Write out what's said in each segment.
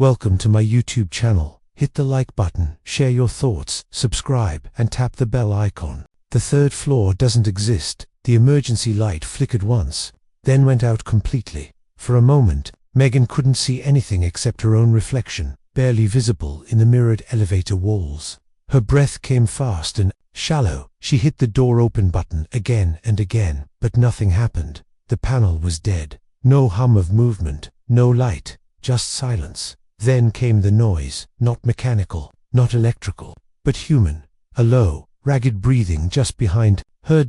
Welcome to my YouTube channel. Hit the like button, share your thoughts, subscribe, and tap the bell icon. The third floor doesn't exist. The emergency light flickered once, then went out completely. For a moment, Megan couldn't see anything except her own reflection, barely visible in the mirrored elevator walls. Her breath came fast and shallow. She hit the door open button again and again, but nothing happened. The panel was dead. No hum of movement, no light, just silence. Then came the noise, not mechanical, not electrical, but human. A low, ragged breathing just behind her.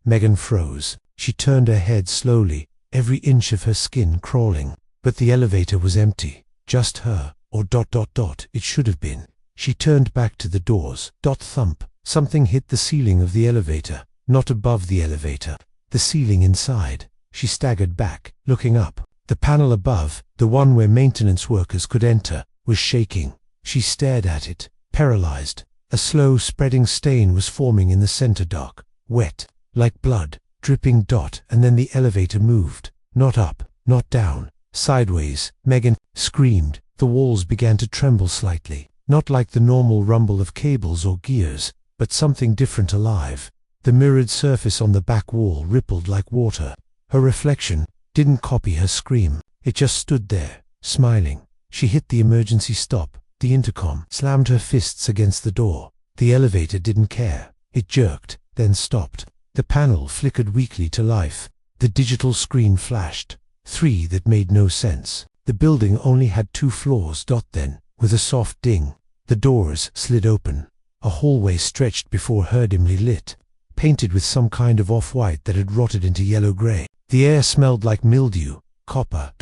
Megan froze. She turned her head slowly, every inch of her skin crawling. But the elevator was empty. Just her, or ... it should have been. She turned back to the doors. Thump. Something hit the ceiling of the elevator, not above the elevator. The ceiling inside. She staggered back, looking up. The panel above, the one where maintenance workers could enter, was shaking. She stared at it, paralyzed. A slow spreading stain was forming in the center. Dark, wet, like blood, dripping. And then the elevator moved. Not up, not down, sideways. Megan screamed. The walls began to tremble slightly, not like the normal rumble of cables or gears, but something different, alive. The mirrored surface on the back wall rippled like water. Her reflection didn't copy her scream. It just stood there, smiling. She hit the emergency stop. The intercom slammed her fists against the door. The elevator didn't care. It jerked, then stopped. The panel flickered weakly to life. The digital screen flashed. 3 that made no sense. The building only had 2 floors. Then, with a soft ding, the doors slid open. A hallway stretched before her, dimly lit, painted with some kind of off-white that had rotted into yellow-gray. The air smelled like mildew, copper, ...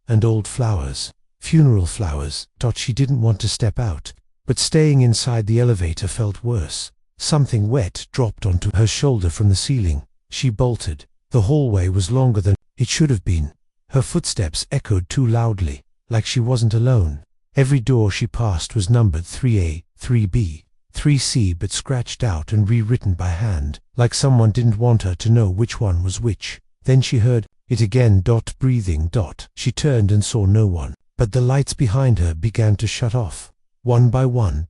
and old flowers. Funeral flowers. She didn't want to step out, but staying inside the elevator felt worse. Something wet dropped onto her shoulder from the ceiling. She bolted. The hallway was longer than it should have been. Her footsteps echoed too loudly, like she wasn't alone. Every door she passed was numbered 3A, 3B, 3C, but scratched out and rewritten by hand, like someone didn't want her to know which one was which. Then she heard it again. Breathing. She turned and saw no one, but the lights behind her began to shut off, one by one.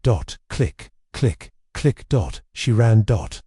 Click, click, click. She ran.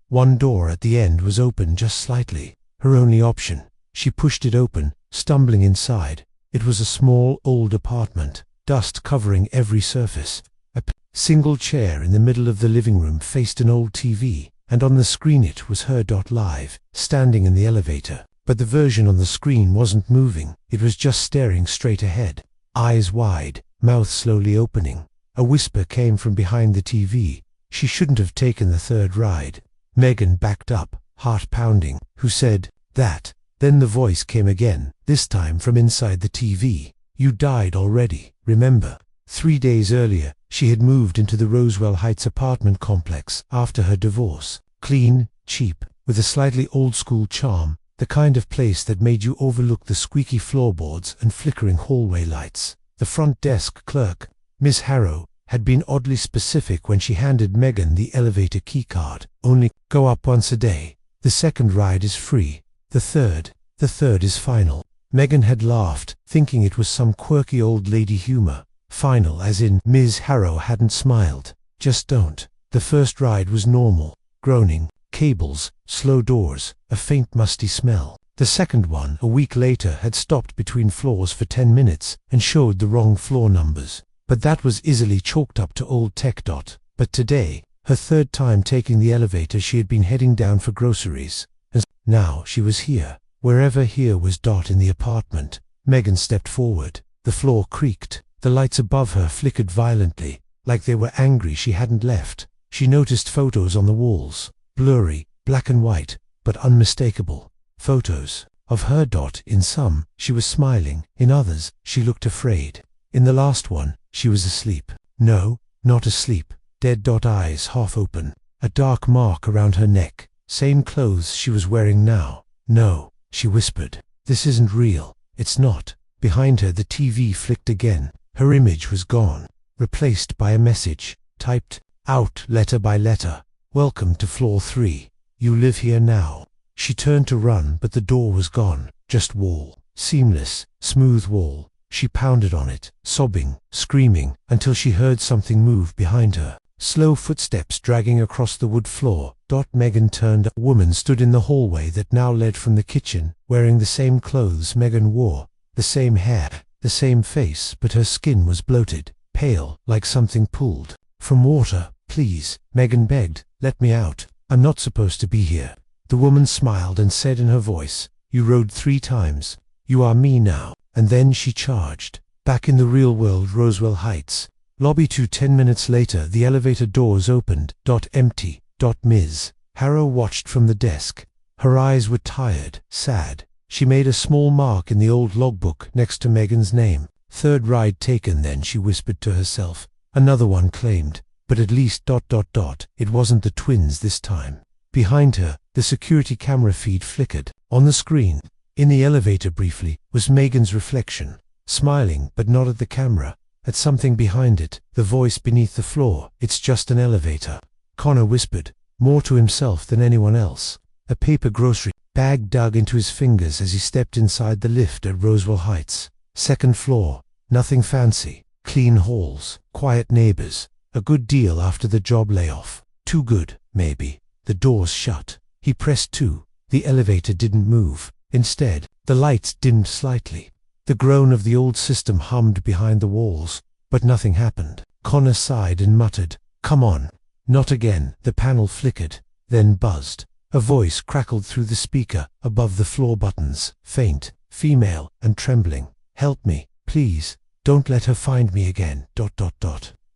One door at the end was open just slightly, her only option. She pushed it open, stumbling inside. It was a small, old apartment, dust covering every surface. A single chair in the middle of the living room faced an old TV, and on the screen it was her. Live, standing in the elevator. But the version on the screen wasn't moving. It was just staring straight ahead, eyes wide, mouth slowly opening. A whisper came from behind the TV. She shouldn't have taken the third ride. Megan backed up, heart pounding. Who said that? Then the voice came again, this time from inside the TV. You died already, remember? 3 days earlier, she had moved into the Roswell Heights apartment complex after her divorce. Clean, cheap, with a slightly old-school charm. The kind of place that made you overlook the squeaky floorboards and flickering hallway lights. The front desk clerk, Miss Harrow, had been oddly specific when she handed Megan the elevator keycard. Only go up once a day. The second ride is free. The third is final. Megan had laughed, thinking it was some quirky old lady humor. Final as in Ms. Harrow hadn't smiled. Just don't. The first ride was normal. Groaning, cables, slow doors, a faint musty smell. The second one, a week later, had stopped between floors for 10 minutes and showed the wrong floor numbers. But that was easily chalked up to old tech. But today, her third time taking the elevator, she had been heading down for groceries. And now she was here. Wherever here was. In the apartment. Megan stepped forward. The floor creaked. The lights above her flickered violently, like they were angry she hadn't left. She noticed photos on the walls. Blurry, black and white, but unmistakable. Photos of her. In some, she was smiling. In others, she looked afraid. In the last one, she was asleep. No, not asleep. Dead. Eyes half open. A dark mark around her neck. Same clothes she was wearing now. No, she whispered. This isn't real. It's not. Behind her the TV flicked again. Her image was gone, replaced by a message, typed out letter by letter. Welcome to floor 3. You live here now. She turned to run, but the door was gone. Just wall. Seamless, smooth wall. She pounded on it, sobbing, screaming, until she heard something move behind her. Slow footsteps dragging across the wood floor. Megan turned. A woman stood in the hallway that now led from the kitchen, wearing the same clothes Megan wore, the same hair, the same face, but her skin was bloated, pale, like something pulled from water. "Please," Megan begged, "let me out. I'm not supposed to be here." The woman smiled and said in her voice, "You rode 3 times. You are me now." And then she charged. Back in the real world, Roswell Heights. Lobby 2. 10 minutes later, the elevator doors opened. Empty. Ms. Harrow watched from the desk. Her eyes were tired, sad. She made a small mark in the old logbook next to Megan's name. "Third ride taken then," she whispered to herself. "Another one claimed. But at least ... it wasn't the twins this time." Behind her, the security camera feed flickered. On the screen, in the elevator briefly, was Megan's reflection, smiling but not at the camera, at something behind it. The voice beneath the floor, "It's just an elevator." Connor whispered, more to himself than anyone else. A paper grocery bag dug into his fingers as he stepped inside the lift at Roswell Heights. 2nd floor, nothing fancy, clean halls, quiet neighbors, a good deal after the job layoff. Too good, maybe. The doors shut. He pressed 2. The elevator didn't move. Instead, the lights dimmed slightly. The groan of the old system hummed behind the walls, but nothing happened. Connor sighed and muttered, "Come on." Not again. The panel flickered, then buzzed. A voice crackled through the speaker, above the floor buttons, faint, female, and trembling. "Help me, please. Don't let her find me again. ...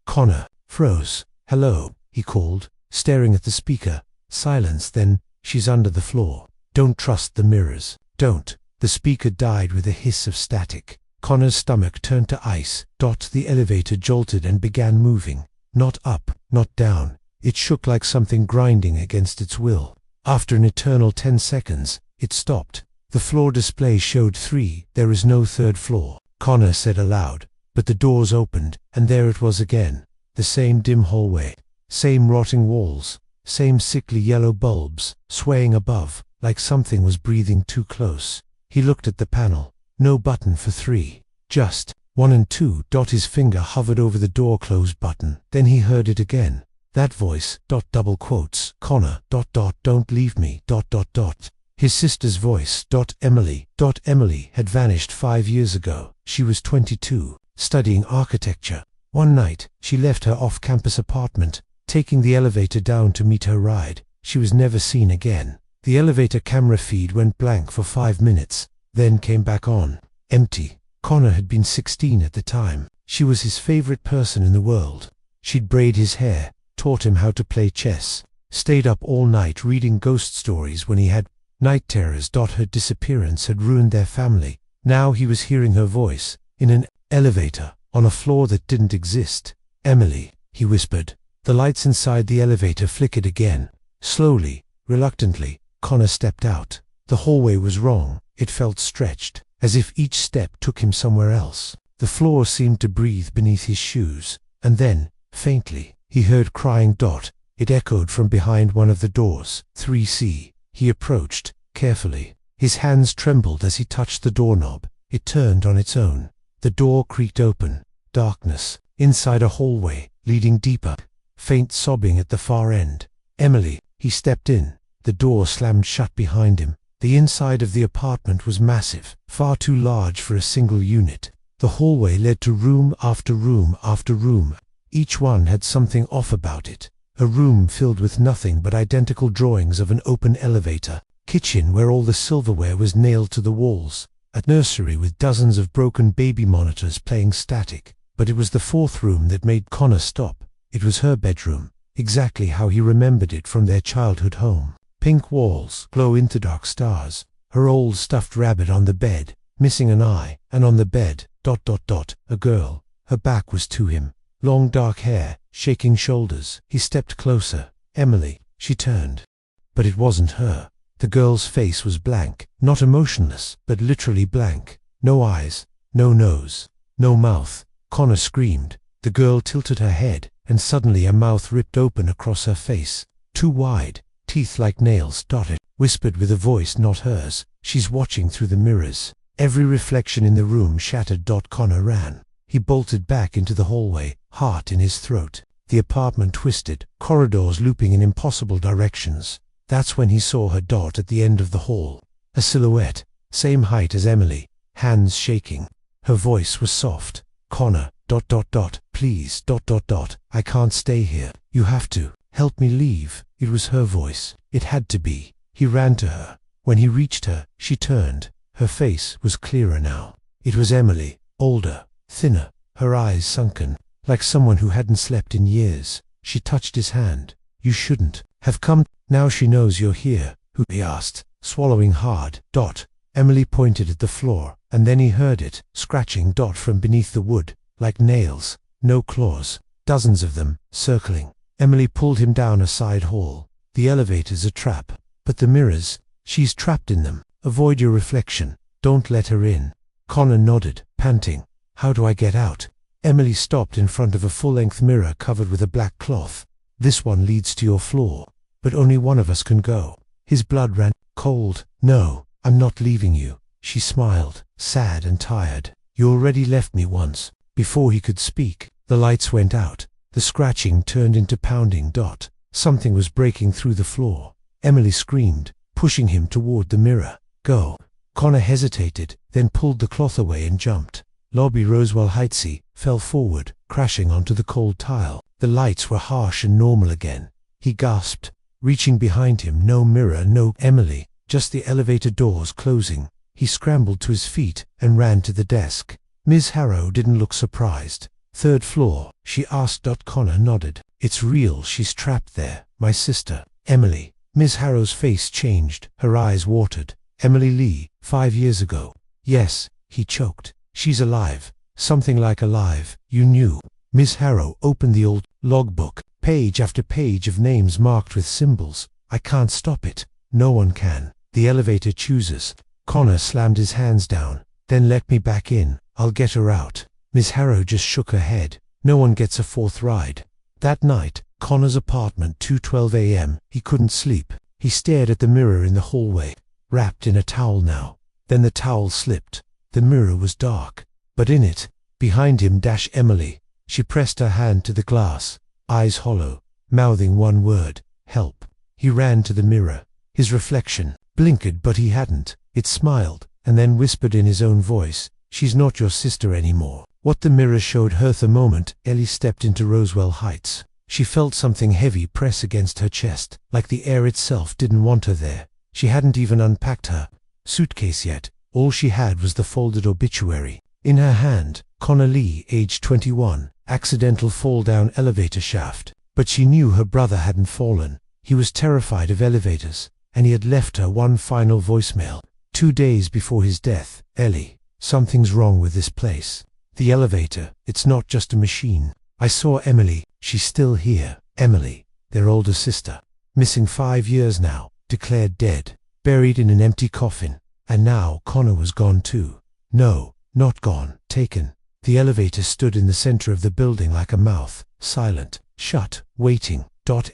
Connor froze. "Hello," he called, staring at the speaker. Silence. Then, "She's under the floor. Don't trust the mirrors. Don't." The speaker died with a hiss of static. Connor's stomach turned to ice. The elevator jolted and began moving. Not up, not down. It shook like something grinding against its will. After an eternal 10 seconds, it stopped. The floor display showed 3. "There is no 3rd floor," Connor said aloud. But the doors opened, and there it was again. The same dim hallway, same rotting walls, same sickly yellow bulbs, swaying above, like something was breathing too close. He looked at the panel. No button for 3. Just 1 and 2. His finger hovered over the door close button. Then he heard it again. That voice, double quotes, "Connor, don't leave me, ... His sister's voice, "Emily." Emily had vanished 5 years ago. She was 22, studying architecture. One night, she left her off-campus apartment, taking the elevator down to meet her ride. She was never seen again. The elevator camera feed went blank for 5 minutes, then came back on. Empty. Connor had been 16 at the time. She was his favorite person in the world. She'd braid his hair, taught him how to play chess, stayed up all night reading ghost stories when he had night terrors. Her disappearance had ruined their family. Now he was hearing her voice, in an elevator, on a floor that didn't exist. "Emily," he whispered. The lights inside the elevator flickered again. Slowly, reluctantly, Connor stepped out. The hallway was wrong. It felt stretched, as if each step took him somewhere else. The floor seemed to breathe beneath his shoes. And then, faintly, he heard crying. It echoed from behind one of the doors. 3C. He approached, carefully. His hands trembled as he touched the doorknob. It turned on its own. The door creaked open. Darkness. Inside a hallway, leading deeper. Faint sobbing at the far end. "Emily." He stepped in. The door slammed shut behind him. The inside of the apartment was massive, far too large for a single unit. The hallway led to room after room after room. Each one had something off about it. A room filled with nothing but identical drawings of an open elevator. Kitchen where all the silverware was nailed to the walls. A nursery with dozens of broken baby monitors playing static. But it was the 4th room that made Connor stop. It was her bedroom, exactly how he remembered it from their childhood home. Pink walls, glow-in-the-dark stars. Her old stuffed rabbit on the bed, missing an eye, and on the bed, ... a girl. Her back was to him. Long dark hair, shaking shoulders. He stepped closer. "Emily." She turned. But it wasn't her. The girl's face was blank, not emotionless, but literally blank. No eyes, no nose, no mouth. Connor screamed. The girl tilted her head, and suddenly a mouth ripped open across her face. Too wide, teeth like nails. It whispered with a voice not hers. "She's watching through the mirrors." Every reflection in the room shattered. Connor ran. He bolted back into the hallway, heart in his throat. The apartment twisted, corridors looping in impossible directions. That's when he saw her. At the end of the hall. A silhouette, same height as Emily, hands shaking. Her voice was soft. Connor, please, I can't stay here. You have to help me leave. It was her voice. It had to be. He ran to her. When he reached her, she turned. Her face was clearer now. It was Emily, older, thinner, her eyes sunken, like someone who hadn't slept in years. She touched his hand. You shouldn't have come. Now she knows you're here. Who? He asked, swallowing hard. Emily pointed at the floor, and then he heard it, scratching. From beneath the wood, like nails, no claws, dozens of them, circling. Emily pulled him down a side hall. The elevator's a trap. But the mirrors, she's trapped in them. Avoid your reflection. Don't let her in. Connor nodded, panting. How do I get out? Emily stopped in front of a full-length mirror covered with a black cloth. This one leads to your floor. But only one of us can go. His blood ran cold. No, I'm not leaving you. She smiled, sad and tired. You already left me once. Before he could speak, the lights went out. The scratching turned into pounding. Something was breaking through the floor. Emily screamed, pushing him toward the mirror. Go. Connor hesitated, then pulled the cloth away and jumped. Lobby Roswell Heightsy fell forward, crashing onto the cold tile. The lights were harsh and normal again. He gasped, reaching behind him. No mirror, no Emily, just the elevator doors closing. He scrambled to his feet and ran to the desk. Ms. Harrow didn't look surprised. Third floor, she asked. Connor nodded. It's real, she's trapped there. My sister, Emily. Ms. Harrow's face changed, her eyes watered. Emily Lee, 5 years ago. Yes, he choked. She's alive. Something like alive. You knew. Ms. Harrow opened the old logbook, page after page of names marked with symbols. I can't stop it. No one can. The elevator chooses. Connor slammed his hands down. Then let me back in. I'll get her out. Ms. Harrow just shook her head. No one gets a fourth ride. That night, Connor's apartment, 2:12 a.m. He couldn't sleep. He stared at the mirror in the hallway, wrapped in a towel now. Then the towel slipped. The mirror was dark, but in it, behind him, Emily. She pressed her hand to the glass, eyes hollow, mouthing one word, help. He ran to the mirror. His reflection blinkered, but he hadn't. It smiled, and then whispered in his own voice, she's not your sister anymore. What the mirror showed her. The moment Ellie stepped into Roswell Heights, she felt something heavy press against her chest, like the air itself didn't want her there. She hadn't even unpacked her suitcase yet. All she had was the folded obituary. In her hand, Connor Lee, age 21, accidental fall down elevator shaft. But she knew her brother hadn't fallen. He was terrified of elevators, and he had left her one final voicemail. 2 days before his death. Ellie, something's wrong with this place. The elevator, it's not just a machine. I saw Emily, she's still here. Emily, their older sister. Missing 5 years now, declared dead, buried in an empty coffin. And now Connor was gone too. No, not gone, taken. The elevator stood in the center of the building like a mouth, silent, shut, waiting.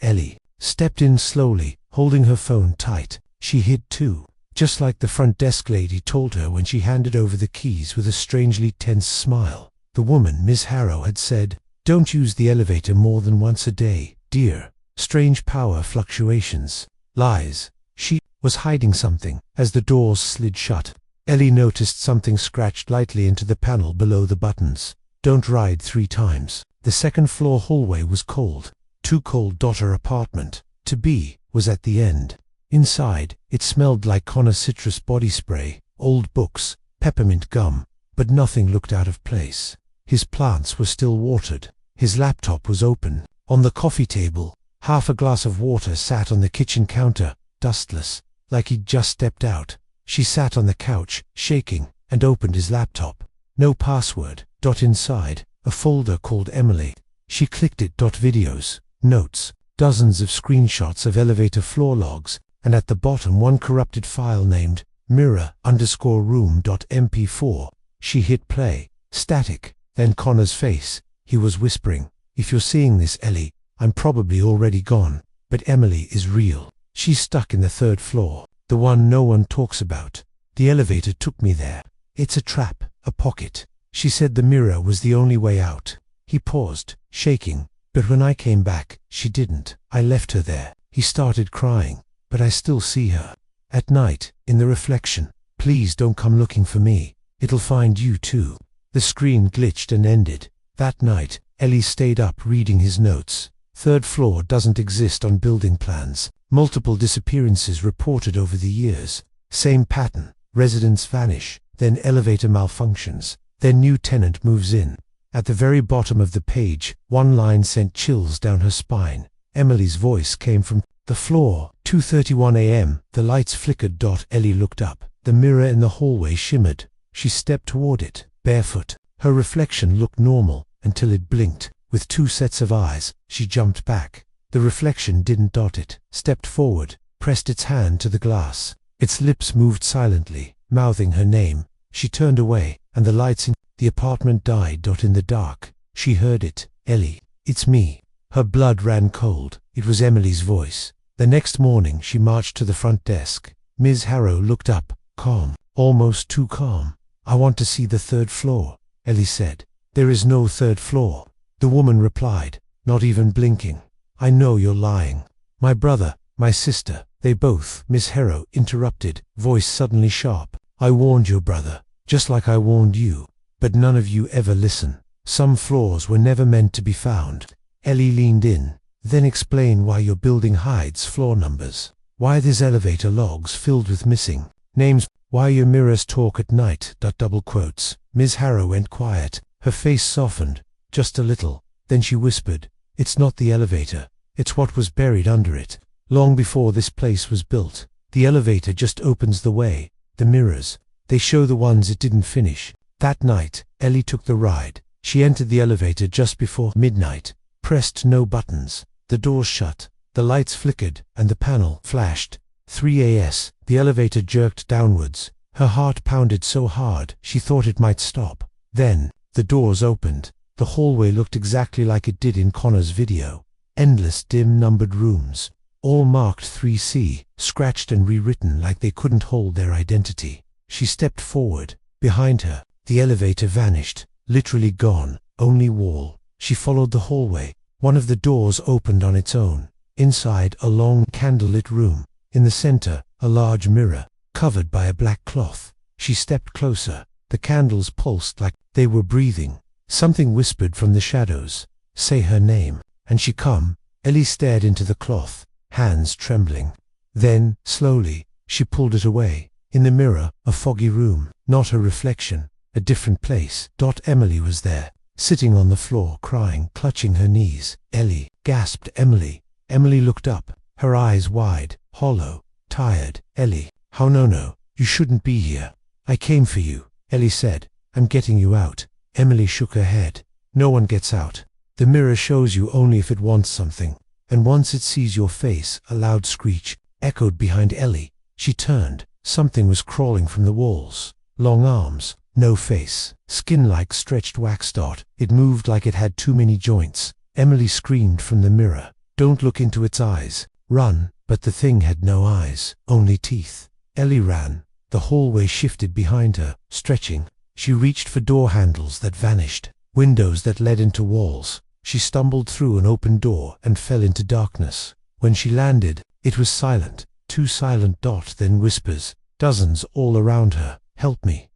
Ellie stepped in slowly, holding her phone tight. She hid too, just like the front desk lady told her when she handed over the keys with a strangely tense smile. The woman, Ms. Harrow, had said, don't use the elevator more than once a day, dear. Strange power fluctuations. Lies. She was hiding something. As the doors slid shut, Ellie noticed something scratched lightly into the panel below the buttons. Don't ride 3 times. The second floor hallway was cold. Too cold. Her apartment, to be, was at the end. Inside, it smelled like Connor's citrus body spray, old books, peppermint gum, but nothing looked out of place. His plants were still watered. His laptop was open. On the coffee table, half a glass of water sat on the kitchen counter, dustless, like he'd just stepped out. She sat on the couch, shaking, and opened his laptop. No password. Inside, a folder called Emily. She clicked it. Videos, notes, dozens of screenshots of elevator floor logs, and at the bottom one corrupted file named mirror_room.mp4. She hit play. Static. Then Connor's face. He was whispering, if you're seeing this, Ellie, I'm probably already gone. But Emily is real. She's stuck in the 3rd floor, the one no one talks about. The elevator took me there. It's a trap, a pocket. She said the mirror was the only way out. He paused, shaking. But when I came back, she didn't. I left her there. He started crying. But I still see her. At night, in the reflection. Please don't come looking for me. It'll find you too. The screen glitched and ended. That night, Ellie stayed up reading his notes. Third floor doesn't exist on building plans. Multiple disappearances reported over the years. Same pattern. Residents vanish. Then elevator malfunctions. Then new tenant moves in. At the very bottom of the page, one line sent chills down her spine. Emily's voice came from the floor. 2:31 a.m. The lights flickered. Ellie looked up. The mirror in the hallway shimmered. She stepped toward it, barefoot. Her reflection looked normal until it blinked. With two sets of eyes, she jumped back. The reflection didn't. It stepped forward, pressed its hand to the glass. Its lips moved silently, mouthing her name. She turned away, and the lights in the apartment died. In the dark, she heard it. Ellie, it's me. Her blood ran cold. It was Emily's voice. The next morning she marched to the front desk. Ms. Harrow looked up, calm, almost too calm. I want to see the third floor, Ellie said. There is no third floor. The woman replied, not even blinking. I know you're lying. My brother, my sister, they both. Miss Harrow interrupted, voice suddenly sharp. I warned your brother, just like I warned you. But none of you ever listen. Some floors were never meant to be found. Ellie leaned in. Then explain why your building hides floor numbers. Why there's elevator logs filled with missing names. Why your mirrors talk at night. Double quotes. Ms. Harrow went quiet. Her face softened, just a little. Then she whispered, it's not the elevator. It's what was buried under it. Long before this place was built. The elevator just opens the way. The mirrors, they show the ones it didn't finish. That night, Ellie took the ride. She entered the elevator just before midnight. Pressed no buttons. The doors shut. The lights flickered, and the panel flashed. 3 a.m. The elevator jerked downwards. Her heart pounded so hard, she thought it might stop. Then, the doors opened. The hallway looked exactly like it did in Connor's video. Endless dim numbered rooms. All marked 3C, scratched and rewritten like they couldn't hold their identity. She stepped forward. Behind her, the elevator vanished. Literally gone. Only wall. She followed the hallway. One of the doors opened on its own. Inside, a long candlelit room. In the center, a large mirror, covered by a black cloth. She stepped closer. The candles pulsed like they were breathing. Something whispered from the shadows. Say her name. And she come. Ellie stared into the cloth, hands trembling. Then, slowly, she pulled it away. In the mirror, a foggy room. Not her reflection. A different place. Emily was there, sitting on the floor, crying, clutching her knees. Ellie, gasped Emily. Emily looked up, her eyes wide, hollow, tired. Ellie, how no, you shouldn't be here. I came for you, Ellie said. I'm getting you out. Emily shook her head. No one gets out. The mirror shows you only if it wants something. And once it sees your face, a loud screech echoed behind Ellie. She turned. Something was crawling from the walls. Long arms, no face, skin like stretched wax. It moved like it had too many joints. Emily screamed from the mirror. Don't look into its eyes. Run. But the thing had no eyes, only teeth. Ellie ran. The hallway shifted behind her, stretching. She reached for door handles that vanished, windows that led into walls. She stumbled through an open door and fell into darkness. When she landed, it was silent, too silent. Then whispers, dozens all around her. Help me.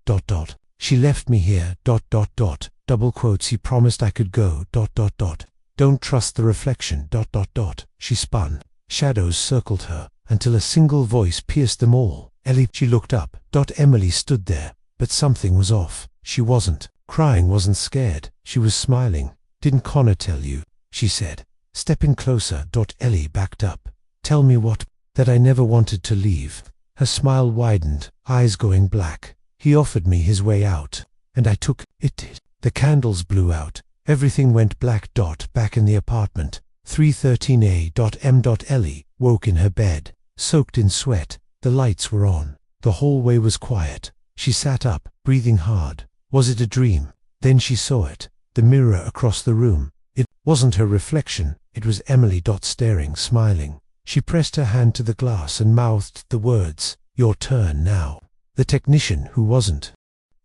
She left me here. Double quotes. He promised I could go. Don't trust the reflection. She spun. Shadows circled her until a single voice pierced them all. Ellie. She looked up. Emily stood there, but something was off. She wasn't crying, wasn't scared. She was smiling. Didn't Connor tell you? She said, stepping closer. Ellie backed up. Tell me what? That I never wanted to leave. Her smile widened, eyes going black. He offered me his way out, and I took it. The candles blew out. Everything went black. Back in the apartment. 3:13 a.m. Ellie woke in her bed, soaked in sweat. The lights were on. The hallway was quiet. She sat up, breathing hard. Was it a dream? Then she saw it. The mirror across the room. It wasn't her reflection. It was Emily. Staring, smiling. She pressed her hand to the glass and mouthed the words, your turn now. The technician who wasn't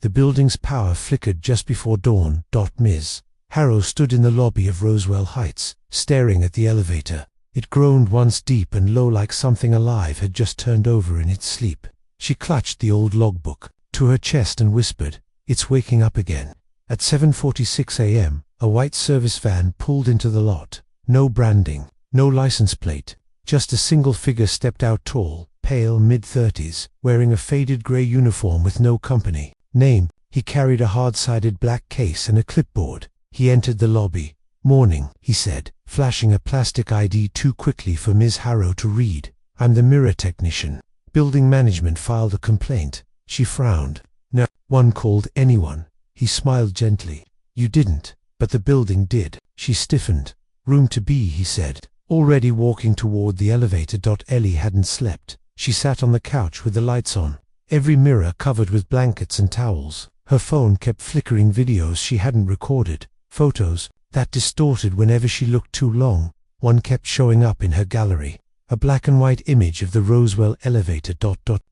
The building's power flickered just before dawn. Ms. Harrow stood in the lobby of Roswell Heights, staring at the elevator. It groaned once deep and low like something alive had just turned over in its sleep. She clutched the old logbook to her chest and whispered, "It's waking up again." At 7:46 a.m., a white service van pulled into the lot. No branding, no license plate, just a single figure stepped out, tall, pale, mid-30s, wearing a faded grey uniform with no company name. He carried a hard-sided black case and a clipboard. He entered the lobby. "Morning," he said, flashing a plastic ID too quickly for Ms. Harrow to read. "I'm the mirror technician. Building management filed a complaint." She frowned. "No one called anyone." He smiled gently. "You didn't, but the building did." She stiffened. "Room to be," he said, already walking toward the elevator. Ellie hadn't slept. She sat on the couch with the lights on, every mirror covered with blankets and towels. Her phone kept flickering videos she hadn't recorded, photos that distorted whenever she looked too long. One kept showing up in her gallery, a black and white image of the Roswell elevator.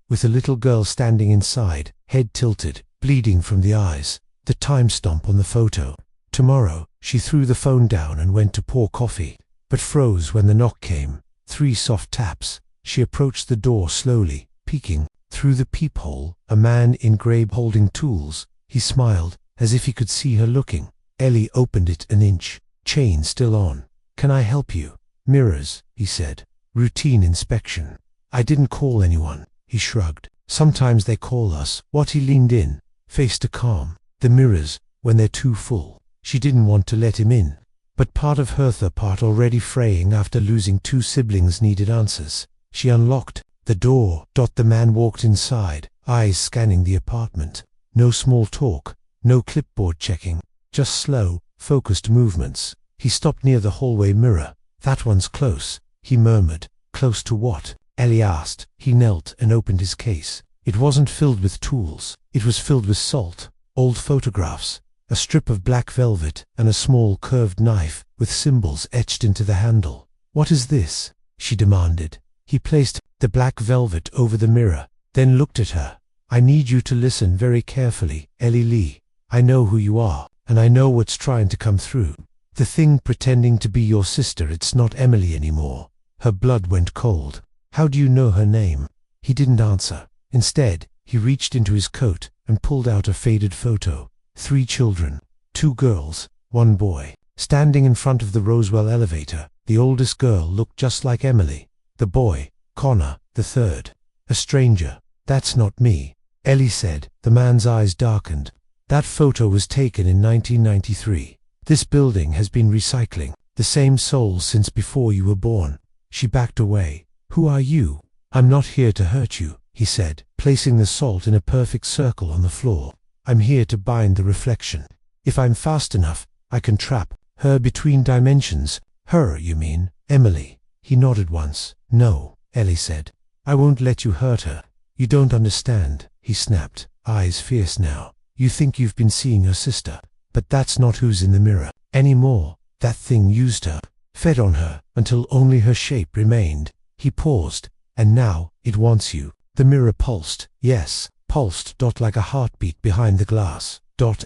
With a little girl standing inside, head tilted, bleeding from the eyes. The timestamp on the photo. Tomorrow. She threw the phone down and went to pour coffee, but froze when the knock came. 3 soft taps. She approached the door slowly, peeking. Through the peephole, a man in grey holding tools. He smiled, as if he could see her looking. Ellie opened it an inch, chain still on. "Can I help you?" "Mirrors," he said. "Routine inspection." "I didn't call anyone." He shrugged. "Sometimes they call us." He leaned in, face to calm. "The mirrors, when they're too full." She didn't want to let him in, but part of her part already fraying after losing 2 siblings needed answers. She unlocked the door. The man walked inside, eyes scanning the apartment. No small talk, no clipboard checking, just slow, focused movements. He stopped near the hallway mirror. "That one's close," he murmured. "Close to what?" Ellie asked. He knelt and opened his case. It wasn't filled with tools. It was filled with salt, old photographs, a strip of black velvet, and a small curved knife with symbols etched into the handle. "What is this?" she demanded. He placed the black velvet over the mirror, then looked at her. "I need you to listen very carefully, Ellie Lee. I know who you are, and I know what's trying to come through. The thing pretending to be your sister, it's not Emily anymore." Her blood went cold. "How do you know her name?" He didn't answer. Instead, he reached into his coat and pulled out a faded photo. 3 children, 2 girls, 1 boy, standing in front of the Roswell elevator. The oldest girl looked just like Emily. The boy, Connor, the third. "A stranger." "That's not me," Ellie said. The man's eyes darkened. "That photo was taken in 1993. This building has been recycling the same souls since before you were born." She backed away. "Who are you?" "I'm not here to hurt you," he said, placing the salt in a perfect circle on the floor. "I'm here to bind the reflection. If I'm fast enough, I can trap her between dimensions." "Her, you mean, Emily?" He nodded once. "No," Ellie said. "I won't let you hurt her." "You don't understand," he snapped, eyes fierce now. "You think you've been seeing your sister, but that's not who's in the mirror anymore. That thing used her, fed on her, until only her shape remained." He paused. "And now, it wants you." The mirror pulsed. Yes, pulsed. Like a heartbeat behind the glass.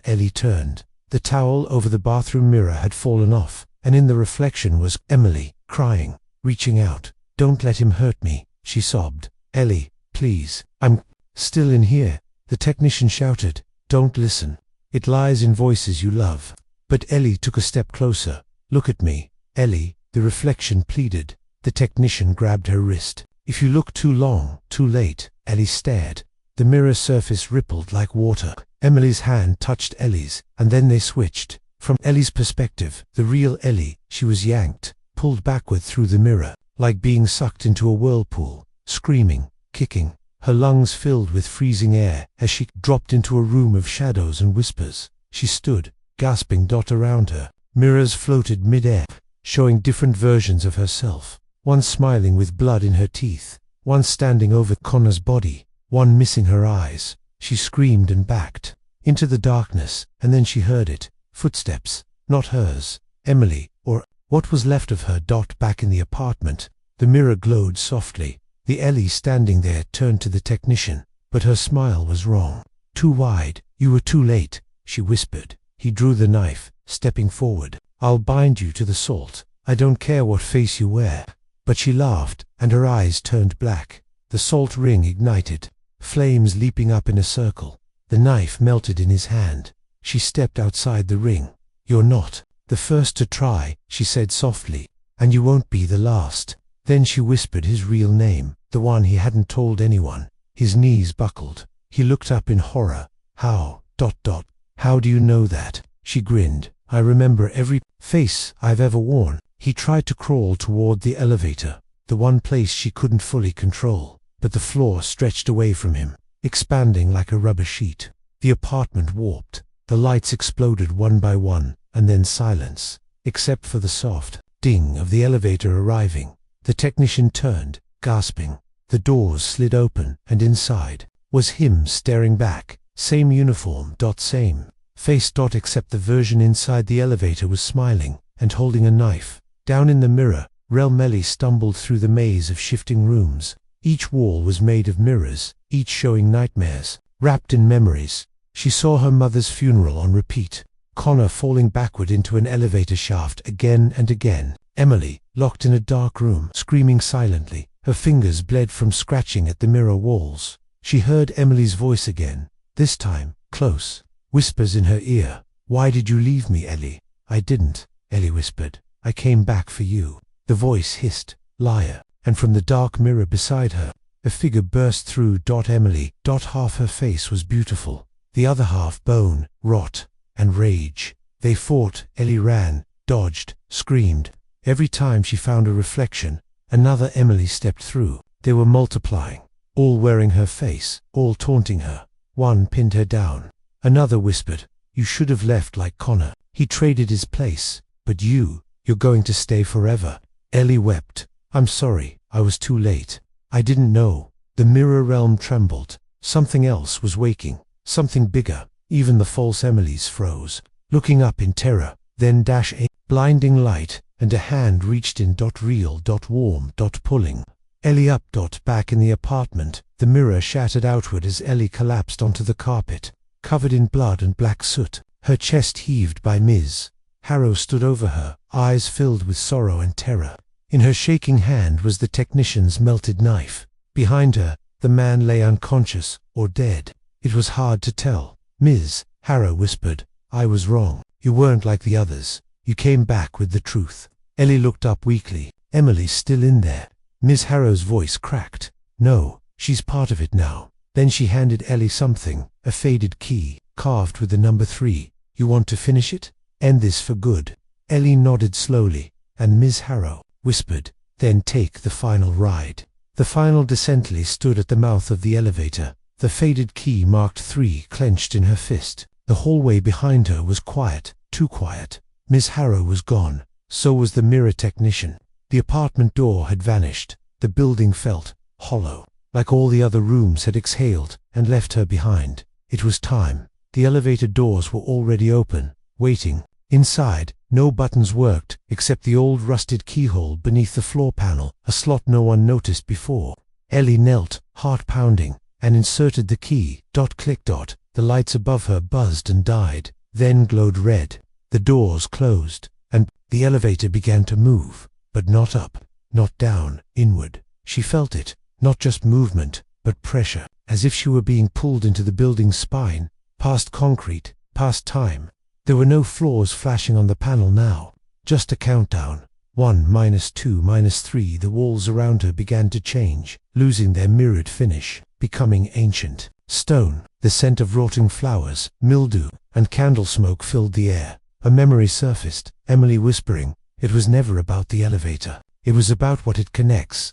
Ellie turned. The towel over the bathroom mirror had fallen off, and in the reflection was Emily, crying, reaching out. "Don't let him hurt me," she sobbed. "Ellie, please." "I'm still in here," the technician shouted. "Don't listen. It lies in voices you love." But Ellie took a step closer. "Look at me, Ellie," the reflection pleaded. The technician grabbed her wrist. "If you look too long, too late." Ellie stared. The mirror surface rippled like water. Emily's hand touched Ellie's, and then they switched. From Ellie's perspective, the real Ellie, she was yanked, pulled backward through the mirror, like being sucked into a whirlpool, screaming, kicking, her lungs filled with freezing air as she dropped into a room of shadows and whispers. She stood, gasping. Around her, mirrors floated mid-air, showing different versions of herself. One smiling with blood in her teeth, one standing over Connor's body, one missing her eyes. She screamed and backed into the darkness, and then she heard it. Footsteps, not hers, Emily, or what was left of her. Back in the apartment, the mirror glowed softly. The Ellie standing there turned to the technician, but her smile was wrong. Too wide. You were too late," she whispered. He drew the knife, stepping forward. "I'll bind you to the salt. I don't care what face you wear." But she laughed, and her eyes turned black. The salt ring ignited, flames leaping up in a circle. The knife melted in his hand. She stepped outside the ring. "You're not the first to try," she said softly, "and you won't be the last." Then she whispered his real name, the one he hadn't told anyone. His knees buckled. He looked up in horror. How do you know that?" She grinned. "I remember every face I've ever worn." He tried to crawl toward the elevator, the one place she couldn't fully control, but the floor stretched away from him, expanding like a rubber sheet. The apartment warped. The lights exploded one by one, and then silence, except for the soft ding of the elevator arriving. The technician turned, gasping. The doors slid open, and inside was him staring back. Same uniform, same face, except the version inside the elevator was smiling and holding a knife. Down in the mirror, Melly stumbled through the maze of shifting rooms. Each wall was made of mirrors, each showing nightmares, wrapped in memories. She saw her mother's funeral on repeat, Connor falling backward into an elevator shaft again and again, Emily, locked in a dark room, screaming silently. Her fingers bled from scratching at the mirror walls. She heard Emily's voice again, this time, close, whispers in her ear. "Why did you leave me, Ellie?" "I didn't," Ellie whispered. "I came back for you." The voice hissed, "Liar," and from the dark mirror beside her, a figure burst through. Emily. Half her face was beautiful, the other half bone, rot, and rage. They fought. Ellie ran, dodged, screamed. Every time she found a reflection, another Emily stepped through. They were multiplying, all wearing her face, all taunting her. One pinned her down. Another whispered, "You should have left like Connor. He traded his place. But you're going to stay forever." Ellie wept. "I'm sorry, I was too late. I didn't know." The mirror realm trembled. Something else was waking, something bigger. Even the false Emilys froze, looking up in terror. Then a blinding light, and a hand reached in. Real, warm, pulling Ellie up. Back in the apartment, the mirror shattered outward as Ellie collapsed onto the carpet, covered in blood and black soot. Her chest heaved by Ms. Harrow stood over her, eyes filled with sorrow and terror. In her shaking hand was the technician's melted knife. Behind her, the man lay unconscious or dead. It was hard to tell. Ms. Harrow whispered, "I was wrong. You weren't like the others. You came back with the truth." Ellie looked up weakly. "Emily's still in there." Ms. Harrow's voice cracked. "No, she's part of it now." Then she handed Ellie something, a faded key, carved with the number 3. "You want to finish it? End this for good?" Ellie nodded slowly, and Ms. Harrow whispered, "Then take the final ride." The final descent. Ellie stood at the mouth of the elevator, the faded key marked 3 clenched in her fist. The hallway behind her was quiet, too quiet. Ms. Harrow was gone. So was the mirror technician. The apartment door had vanished. The building felt hollow, like all the other rooms had exhaled and left her behind. It was time. The elevator doors were already open, waiting. Inside, no buttons worked, except the old rusted keyhole beneath the floor panel, a slot no one noticed before. Ellie knelt, heart pounding, and inserted the key. Click. The lights above her buzzed and died, then glowed red. The doors closed, and the elevator began to move, but not up, not down, inward. She felt it, not just movement, but pressure, as if she were being pulled into the building's spine, past concrete, past time. There were no floors flashing on the panel now, just a countdown. 1, -2, -3. The walls around her began to change, losing their mirrored finish, becoming ancient. Stone, the scent of rotting flowers, mildew, and candle smoke filled the air. A memory surfaced, Emily whispering, "It was never about the elevator. It was about what it connects."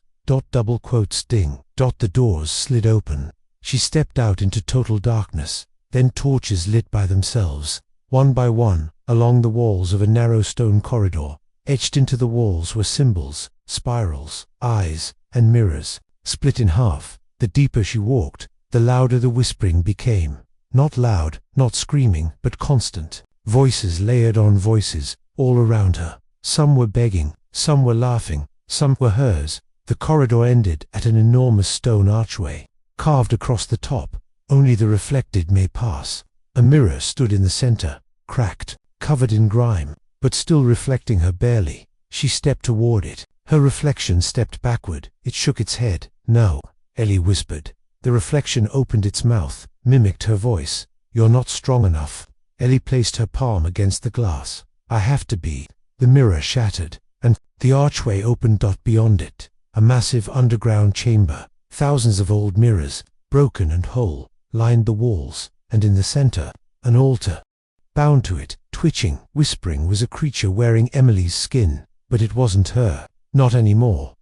Sting. The doors slid open. She stepped out into total darkness. Then torches lit by themselves. One by one, along the walls of a narrow stone corridor. Etched into the walls were symbols, spirals, eyes, and mirrors. Split in half. The deeper she walked, the louder the whispering became. Not loud, not screaming, but constant. Voices layered on voices, all around her. Some were begging, some were laughing, some were hers. The corridor ended at an enormous stone archway. Carved across the top, Only the reflected may pass. A mirror stood in the center, cracked, covered in grime, but still reflecting her barely. She stepped toward it. Her reflection stepped backward. It shook its head. "No," Ellie whispered. The reflection opened its mouth, mimicked her voice. "You're not strong enough." Ellie placed her palm against the glass. "I have to be." The mirror shattered, and the archway opened. Beyond it, a massive underground chamber. Thousands of old mirrors, broken and whole, lined the walls, and in the center, an altar. Bound to it, twitching, whispering, was a creature wearing Emily's skin, but it wasn't her. Not anymore.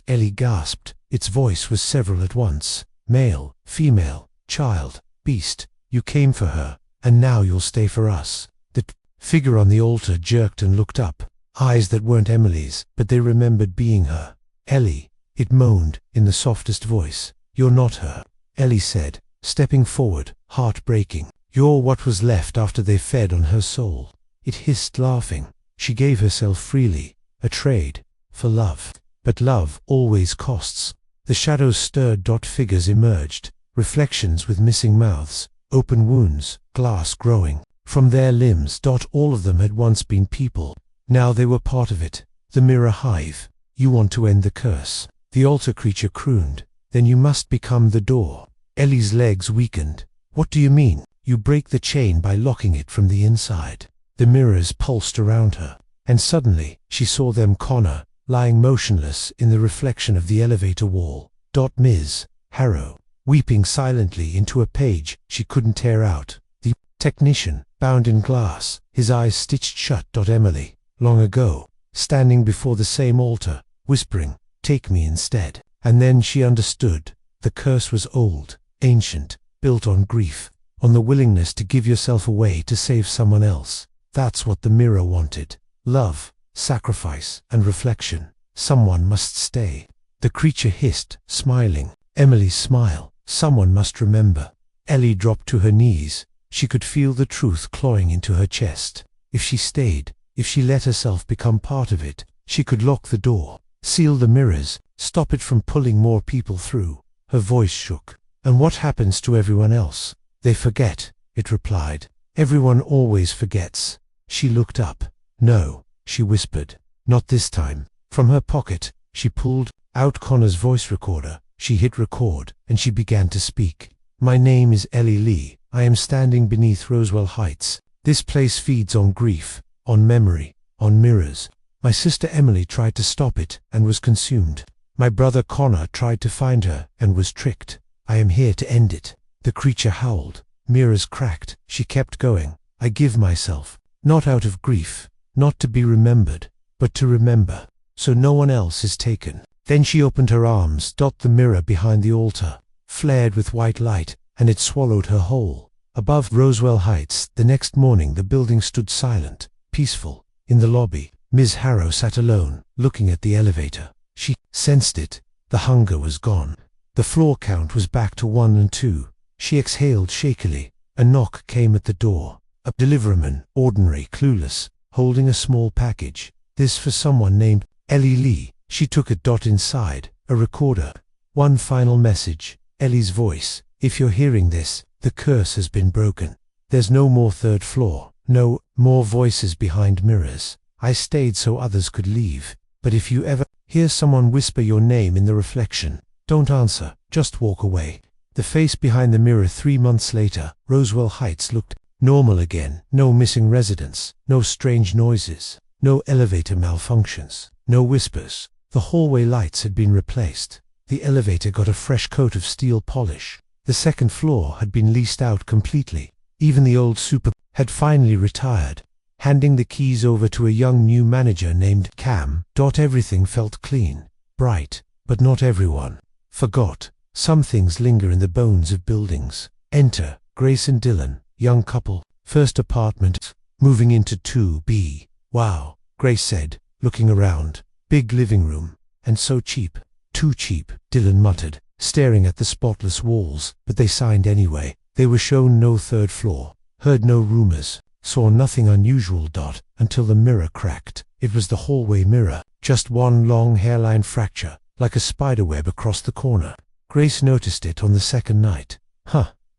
Ellie gasped. Its voice was several at once. "Male, female, child, beast, you came for her, and now you'll stay for us." The figure on the altar jerked and looked up, eyes that weren't Emily's, but they remembered being her. "Ellie," it moaned, in the softest voice. "You're not her," Ellie said, stepping forward, heart breaking. "You're what was left after they fed on her soul." It hissed, laughing. She gave herself freely, a trade, for love. But love always costs. The shadows stirred. Figures emerged, reflections with missing mouths, open wounds, glass growing from their limbs. All of them had once been people. Now they were part of it. The mirror hive. "You want to end the curse," the altar creature crooned. "Then you must become the door." Ellie's legs weakened. "What do you mean?" "You break the chain by locking it from the inside." The mirrors pulsed around her, and suddenly she saw them. Connor, lying motionless in the reflection of the elevator wall. Ms. Harrow, weeping silently into a page she couldn't tear out. The technician, bound in glass, his eyes stitched shut. Emily, long ago, standing before the same altar, whispering, "Take me instead." And then she understood. The curse was old, ancient, built on grief, on the willingness to give yourself away to save someone else. That's what the mirror wanted. Love, sacrifice, and reflection. Someone must stay. The creature hissed, smiling. Emily's smile. Someone must remember. Ellie dropped to her knees. She could feel the truth clawing into her chest. If she stayed, if she let herself become part of it, she could lock the door, seal the mirrors, stop it from pulling more people through. Her voice shook. "And what happens to everyone else?" "They forget," it replied. "Everyone always forgets." She looked up. "No," she whispered. "Not this time." From her pocket, she pulled out Connor's voice recorder. She hit record, and she began to speak. "My name is Ellie Lee. I am standing beneath Roswell Heights. This place feeds on grief, on memory, on mirrors. My sister Emily tried to stop it, and was consumed. My brother Connor tried to find her, and was tricked. I am here to end it." The creature howled. Mirrors cracked. She kept going. "I give myself, not out of grief, not to be remembered, but to remember, so no one else is taken." Then she opened her arms. The mirror behind the altar flared with white light, and it swallowed her whole. Above Roswell Heights, the next morning the building stood silent, peaceful. In the lobby, Ms. Harrow sat alone, looking at the elevator. She sensed it. The hunger was gone. The floor count was back to 1 and 2. She exhaled shakily. A knock came at the door. A deliveryman, ordinary, clueless, holding a small package. "This for someone named Ellie Lee." She took it. Inside, a recorder. One final message. Ellie's voice. "If you're hearing this, the curse has been broken. There's no more third floor, no more voices behind mirrors. I stayed so others could leave. But if you ever hear someone whisper your name in the reflection, don't answer, just walk away." The face behind the mirror. 3 months later, Roswell Heights looked normal again. No missing residents, no strange noises, no elevator malfunctions, no whispers. The hallway lights had been replaced. The elevator got a fresh coat of steel polish. The second floor had been leased out completely. Even the old super had finally retired, handing the keys over to a young new manager named Cam. Everything felt clean, bright, but not everyone forgot. Some things linger in the bones of buildings. Enter Grace and Dylan, young couple, first apartment, moving into 2B. "Wow," Grace said, looking around. "Big living room, and so cheap." "Too cheap," Dylan muttered, staring at the spotless walls, but they signed anyway. They were shown no third floor, heard no rumors, saw nothing unusual. Until the mirror cracked. It was the hallway mirror, just one long hairline fracture, like a spiderweb across the corner. Grace noticed it on the second night.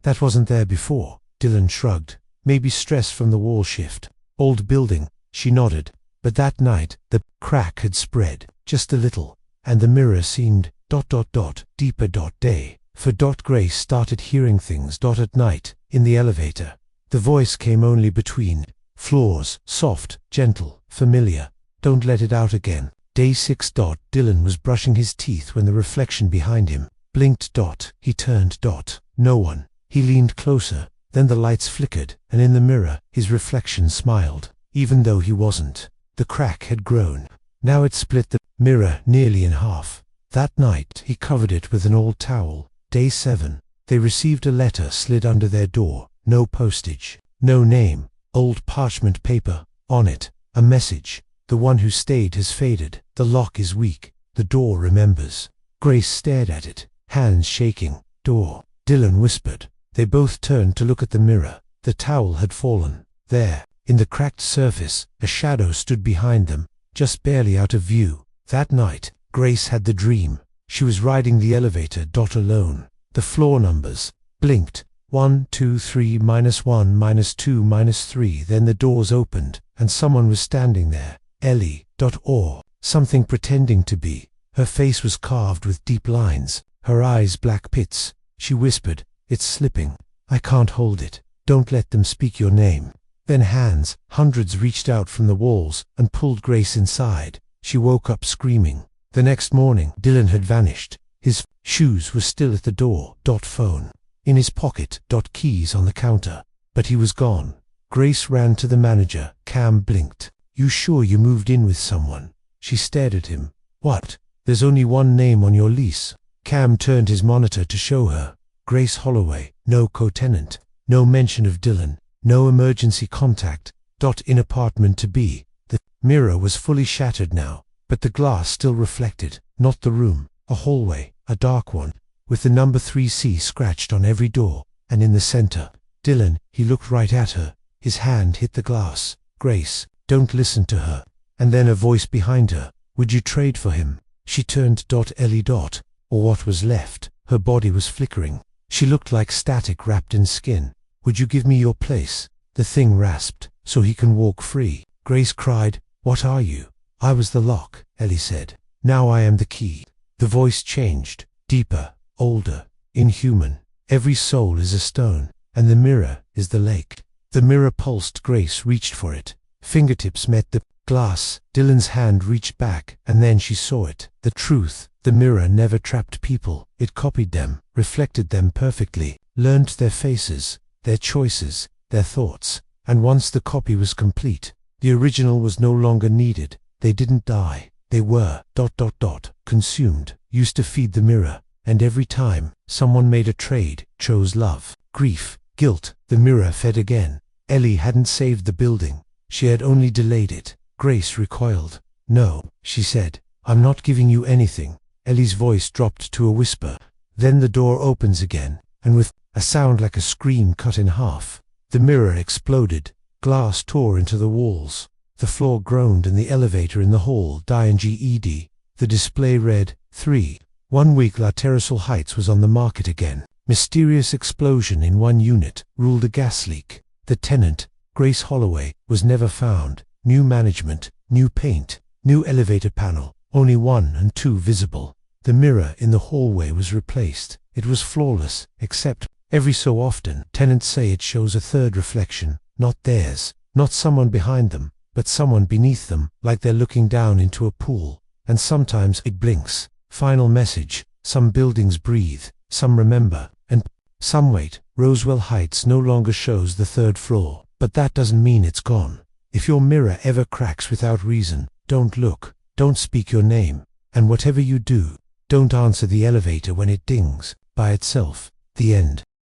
That wasn't there before. Dylan shrugged. Maybe stress from the wall shift. Old building, she nodded. But that night, the crack had spread, just a little, and the mirror seemed ... deeper. Day. For Grace started hearing things at night, in the elevator. The voice came only between floors, soft, gentle, familiar. Don't let it out again. Day 6. Dylan was brushing his teeth when the reflection behind him blinked. He turned. No one. He leaned closer. Then the lights flickered, and in the mirror, his reflection smiled, even though he wasn't. The crack had grown. Now it split the mirror nearly in half. That night, he covered it with an old towel. Day 7. They received a letter slid under their door. No postage. No name. Old parchment paper. On it, a message. The one who stayed has faded. The lock is weak. The door remembers. Grace stared at it, hands shaking. Door. Dylan whispered. They both turned to look at the mirror. The towel had fallen. There, in the cracked surface, a shadow stood behind them, just barely out of view. That night, Grace had the dream. She was riding the elevator. Alone. The floor numbers blinked. 1, 2, 3, -1, -2, -3. Then the doors opened, and someone was standing there. Ellie. Or something pretending to be. Her face was carved with deep lines, her eyes black pits. She whispered, "It's slipping. I can't hold it. Don't let them speak your name." Then hands, hundreds, reached out from the walls and pulled Grace inside. She woke up screaming. The next morning, Dylan had vanished. His shoes were still at the door. Phone in his pocket. Keys on the counter. But he was gone. Grace ran to the manager. Cam blinked. "You sure you moved in with someone?" She stared at him. "What? There's only one name on your lease." Cam turned his monitor to show her. Grace Holloway. No co-tenant. No mention of Dylan. No emergency contact. In apartment to be. The mirror was fully shattered now, but the glass still reflected. Not the room. A hallway. A dark one, with the number 3C scratched on every door, and in the center, Dylan. He looked right at her. His hand hit the glass. "Grace, don't listen to her." And then a voice behind her. "Would you trade for him?" She turned. Ellie. Or what was left. Her body was flickering. She looked like static wrapped in skin. "Would you give me your place?" The thing rasped. "So he can walk free." Grace cried. "What are you?" "I was the lock," Ellie said. "Now I am the key." The voice changed. Deeper, older, inhuman. "Every soul is a stone, and the mirror is the lake." The mirror pulsed. Grace reached for it. Fingertips met the glass. Dylan's hand reached back, and then she saw it. The truth. The mirror never trapped people. It copied them, reflected them perfectly, learned their faces, their choices, their thoughts. And once the copy was complete, the original was no longer needed. They didn't die. They were ... consumed. Used to feed the mirror. And every time someone made a trade, chose love, grief, guilt, the mirror fed again. Ellie hadn't saved the building. She had only delayed it. Grace recoiled. "No," she said. "I'm not giving you anything." Ellie's voice dropped to a whisper. Then the door opens again, and with a sound like a scream cut in half, the mirror exploded. Glass tore into the walls. The floor groaned and the elevator in the hall inged. The display read, 3. 1 week. La Terrassol Heights was on the market again. Mysterious explosion in one unit ruled a gas leak. The tenant, Grace Holloway, was never found. New management, new paint, new elevator panel, only 1 and 2 visible. The mirror in the hallway was replaced. It was flawless, except, every so often, tenants say it shows a third reflection, not theirs, not someone behind them, but someone beneath them, like they're looking down into a pool. And sometimes it blinks. Final message: some buildings breathe, some remember, and some wait. Roswell Heights no longer shows the 3rd floor, but that doesn't mean it's gone. If your mirror ever cracks without reason, don't look, don't speak your name, and whatever you do, don't answer the elevator when it dings by itself. The end.